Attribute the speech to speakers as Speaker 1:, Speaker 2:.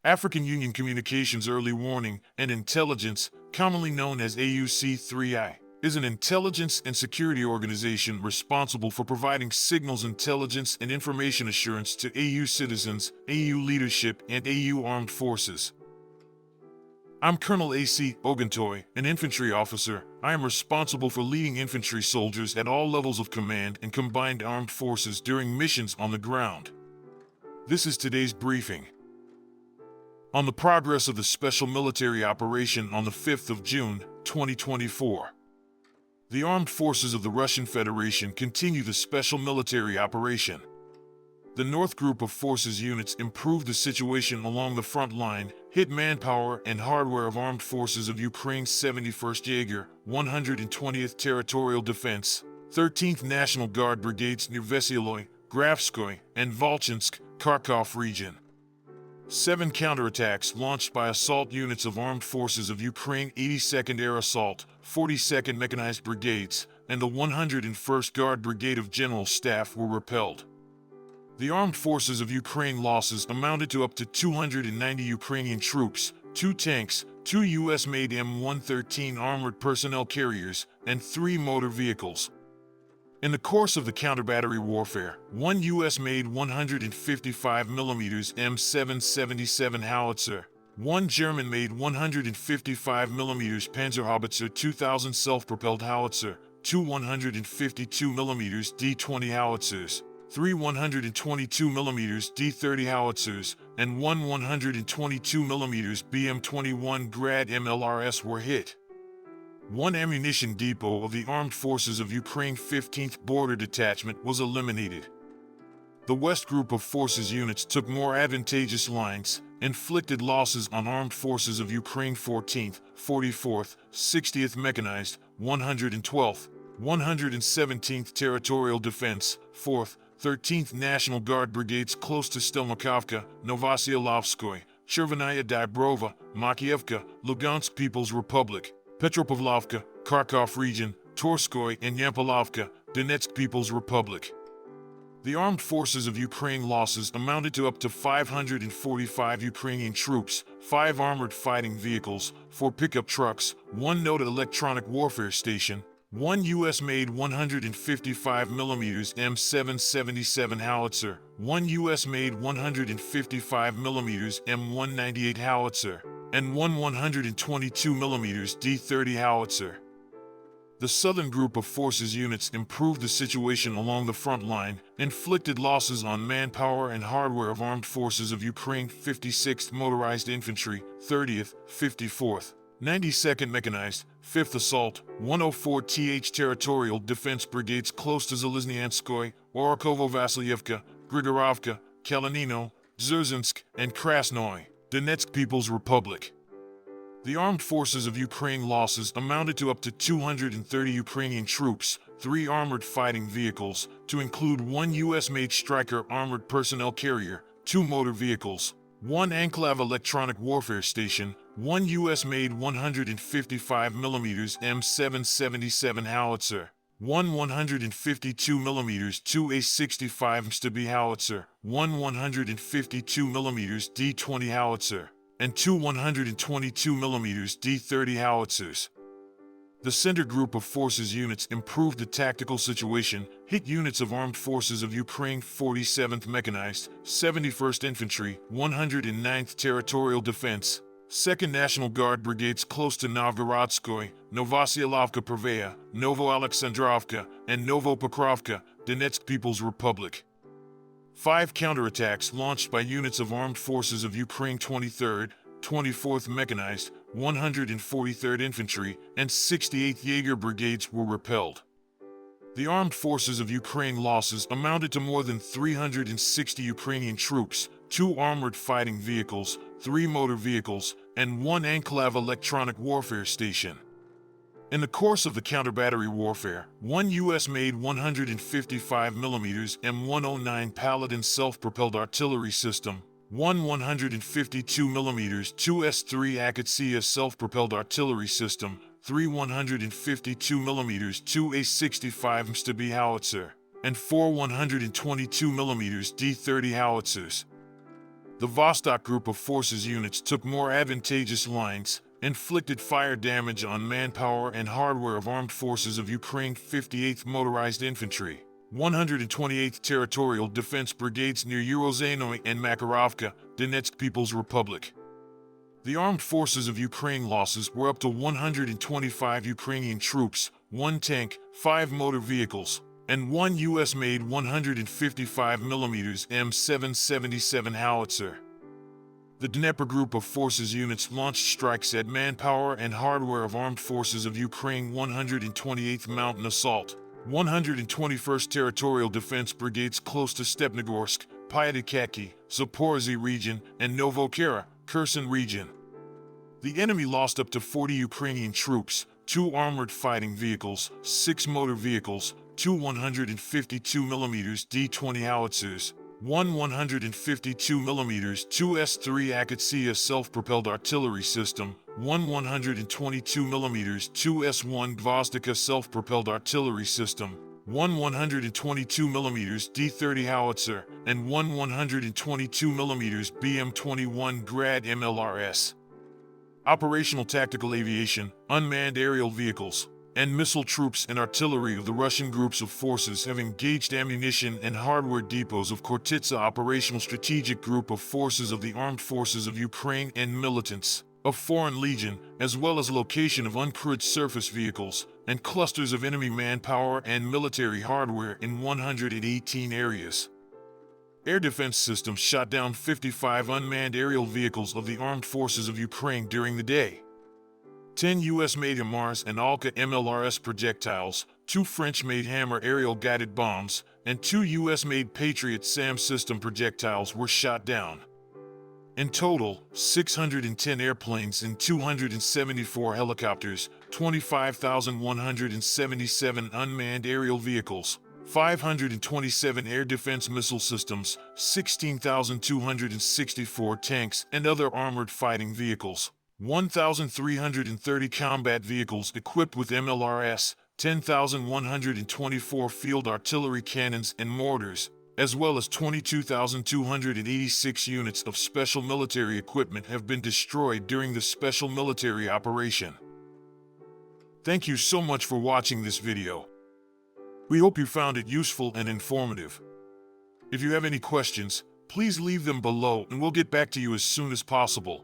Speaker 1: African Union Communications Early Warning and Intelligence, commonly known as AUC3I, is an intelligence and security organization responsible for providing signals intelligence and information assurance to AU citizens, AU leadership, and AU armed forces. I'm Colonel A.C. Oguntoye, an infantry officer. I am responsible for leading infantry soldiers at all levels of command and combined armed forces during missions on the ground. This is today's briefing. On the progress of the special military operation on the 5th of June, 2024. The armed forces of the Russian Federation continue the special military operation. The North Group of Forces units improved the situation along the front line, hit manpower and hardware of armed forces of Ukraine's 71st Jaeger, 120th Territorial Defense, 13th National Guard brigades near Veselye, Grafskoye, and Volchansk, Kharkov region. 7 counterattacks launched by assault units of armed forces of Ukraine 82nd Air Assault, 42nd Mechanized Brigades, and the 101st Guard Brigade of General Staff were repelled. The armed forces of Ukraine losses amounted to up to 290 Ukrainian troops, 2 tanks, 2 U.S.-made M113 armored personnel carriers, and 3 motor vehicles. In the course of the counter-battery warfare, 1 U.S.-made 155mm M777 howitzer, 1 German-made 155mm Panzerhaubitze 2000 self-propelled howitzer, 2 152mm D-20 howitzers, 3 122mm D-30 howitzers, and 1 122mm BM-21 Grad MLRS were hit. 1 ammunition depot of the Armed Forces of Ukraine 15th Border Detachment was eliminated. The West Group of Forces units took more advantageous lines, inflicted losses on Armed Forces of Ukraine 14th, 44th, 60th Mechanized, 112th, 117th Territorial Defense, 4th, 13th National Guard brigades close to Stelmakovka, Novosielovskoye, Chervenaya Dybrova, Makievka, Lugansk People's Republic, Petropavlovka, Kharkov region, Torskoy, and Yampolovka, Donetsk People's Republic. The armed forces of Ukraine losses amounted to up to 545 Ukrainian troops, 5 armored fighting vehicles, 4 pickup trucks, 1 Nota electronic warfare station, 1 U.S.-made 155mm M777 howitzer, 1 U.S.-made 155mm M198 howitzer, and 1 122mm D-30 howitzer. The Southern Group of Forces units improved the situation along the front line, inflicted losses on manpower and hardware of Armed Forces of Ukraine 56th Motorized Infantry, 30th, 54th, 92nd Mechanized, 5th Assault, 104th Territorial Defense Brigades close to Zaliznianskoye, Orakovo-Vasilyevka, Grigorovka, Kalinino, Dzerzhinsk, and Krasnoye, Donetsk People's Republic. The armed forces of Ukraine losses amounted to up to 230 Ukrainian troops, 3 armored fighting vehicles, to include 1 U.S.-made Stryker armored personnel carrier, 2 motor vehicles, 1 Anklav electronic warfare station, 1 U.S.-made 155mm M777 howitzer, 1 152mm 2A65 Mstabi howitzer, 1 152mm D-20 howitzer, and 2 122mm D-30 howitzers. The Center Group of Forces units improved the tactical situation, hit units of Armed Forces of Ukraine 47th Mechanized, 71st Infantry, 109th Territorial Defense, 2nd National Guard brigades close to Novgorodskoye, Novosielovka-Pervaya, Novo-Alexandrovka, and Novopokrovka, Donetsk People's Republic. 5 counterattacks launched by units of Armed Forces of Ukraine 23rd, 24th Mechanized, 143rd Infantry, and 68th Jaeger brigades were repelled. The armed forces of Ukraine losses amounted to more than 360 Ukrainian troops, 2 armored fighting vehicles, 3 motor vehicles, and 1 Anklav electronic warfare station. In the course of the counter-battery warfare, 1 U.S.-made 155mm M109 Paladin self-propelled artillery system, 1 152mm 2S3 Akatsia self-propelled artillery system, 3 152mm 2A65 Mstabi howitzer, and 4 122mm D-30 howitzers. The Vostok group of forces units took more advantageous lines, inflicted fire damage on manpower and hardware of Armed Forces of Ukraine 58th Motorized Infantry, 128th Territorial Defense Brigades near Eurozhnoye and Makarovka, Donetsk People's Republic. The Armed Forces of Ukraine losses were up to 125 Ukrainian troops, 1 tank, 5 motor vehicles, and 1 US-made 155mm M777 howitzer. The Dnepr group of forces units launched strikes at manpower and hardware of Armed Forces of Ukraine 128th Mountain Assault, 121st Territorial Defense Brigades close to Stepnogorsk, Pyatikaki, Zaporozhye region, and Novokera, Kherson region. The enemy lost up to 40 Ukrainian troops, 2 armored fighting vehicles, 6 motor vehicles, 2 152mm D-20 howitzers, 1 152mm 2 S3 Akatsiya self-propelled artillery system, 1 122mm 2 S1 Gvozdika self-propelled artillery system, 1 122mm D-30 howitzer, and 1 122mm BM-21 Grad MLRS. Operational tactical aviation, unmanned aerial vehicles, and missile troops and artillery of the Russian groups of forces have engaged ammunition and hardware depots of Khortytsa Operational Strategic Group of Forces of the Armed Forces of Ukraine and militants of Foreign Legion, as well as location of uncrewed surface vehicles and clusters of enemy manpower and military hardware in 118 areas. Air defense systems shot down 55 unmanned aerial vehicles of the Armed Forces of Ukraine during the day. 10 US-made HIMARS and ALCA MLRS projectiles, 2 French-made Hammer aerial-guided bombs, and 2 US-made Patriot SAM system projectiles were shot down. In total, 610 airplanes and 274 helicopters, 25,177 unmanned aerial vehicles, 527 air defense missile systems, 16,264 tanks and other armored fighting vehicles, 1,330 combat vehicles equipped with MLRS, 10,124 field artillery cannons and mortars, as well as 22,286 units of special military equipment have been destroyed during the special military operation. Thank you so much for watching this video. We hope you found it useful and informative. If you have any questions, please leave them below and we'll get back to you as soon as possible.